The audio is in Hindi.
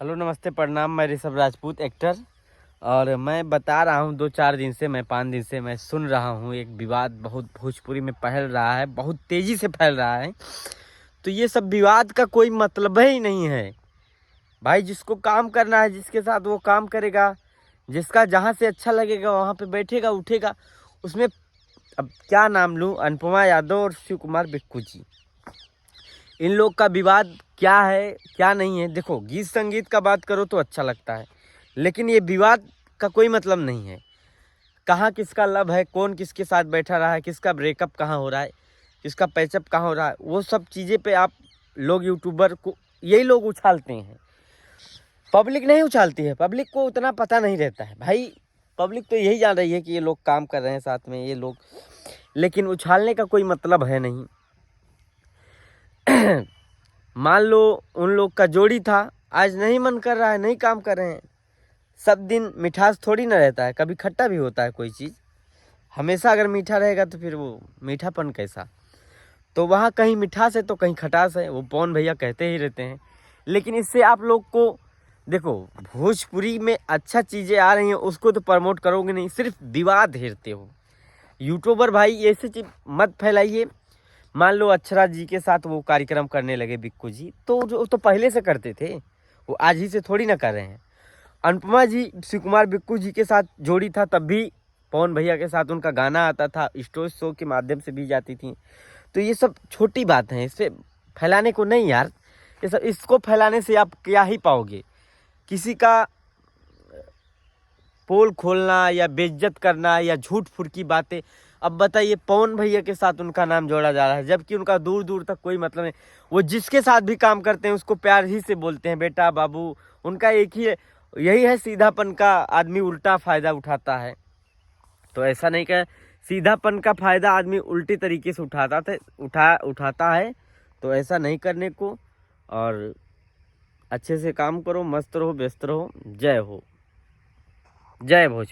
हेलो नमस्ते प्रणाम। मैं ऋषभ राजपूत एक्टर, और मैं बता रहा हूँ 2-4 दिन से, मैं 5 दिन से मैं सुन रहा हूँ एक विवाद बहुत भोजपुरी में फैल रहा है, बहुत तेज़ी से फैल रहा है। तो ये सब विवाद का कोई मतलब ही नहीं है भाई। जिसको काम करना है जिसके साथ वो काम करेगा, जिसका जहाँ से अच्छा लगेगा वहाँ पे बैठेगा उठेगा। उसमें अब क्या नाम लूँ, अनुपमा यादव और शिव कुमार बिक्कू जी, इन लोग का विवाद क्या है क्या नहीं है। देखो, गीत संगीत का बात करो तो अच्छा लगता है, लेकिन ये विवाद का कोई मतलब नहीं है। कहाँ किसका लव है, कौन किसके साथ बैठा रहा है, किसका ब्रेकअप कहाँ हो रहा है, किसका पैचअप कहाँ हो रहा है, वो सब चीज़ें पे आप लोग यूट्यूबर को यही लोग उछालते हैं। पब्लिक नहीं उछालती है, पब्लिक को उतना पता नहीं रहता है भाई। पब्लिक तो यही जान रही है कि ये लोग काम कर रहे हैं साथ में ये लोग, लेकिन उछालने का कोई मतलब है नहीं। मान लो उन लोग का जोड़ी था, आज नहीं मन कर रहा है, नहीं काम कर रहे हैं। सब दिन मिठास थोड़ी ना रहता है, कभी खट्टा भी होता है कोई चीज़। हमेशा अगर मीठा रहेगा तो फिर वो मीठापन कैसा। तो वहाँ कहीं मिठास है तो कहीं खटास है, वो पवन भैया कहते ही रहते हैं। लेकिन इससे आप लोग को देखो, भोजपुरी में अच्छा चीज़ें आ रही हैं उसको तो प्रमोट करोगे नहीं, सिर्फ विवाद हेरते हो। यूट्यूबर भाई ऐसी चीज मत फैलाइए। मान लो अक्षरा जी के साथ वो कार्यक्रम करने लगे बिक्कू जी, तो जो तो पहले से करते थे, वो आज ही से थोड़ी ना कर रहे हैं। अनुपमा जी शिव कुमार बिक्कू जी के साथ जोड़ी था, तब भी पवन भैया के साथ उनका गाना आता था, स्टेज शो के माध्यम से भी जाती थी। तो ये सब छोटी बात है, इससे फैलाने को नहीं यार। ये सब इसको फैलाने से आप क्या ही पाओगे। किसी का पोल खोलना या बेइज्जत करना या झूठ फूट की बातें। अब बताइए, पवन भैया के साथ उनका नाम जोड़ा जा रहा है, जबकि उनका दूर दूर तक कोई मतलब नहीं। वो जिसके साथ भी काम करते हैं उसको प्यार ही से बोलते हैं, बेटा बाबू। उनका एक ही है, यही है सीधापन का। आदमी उल्टा फायदा उठाता है, तो ऐसा नहीं कह, सीधापन का फायदा आदमी उल्टी तरीके से उठाता है। तो ऐसा नहीं करने को, और अच्छे से काम करो, मस्त रहो, व्यस्त रहो। जय हो, जय भोज।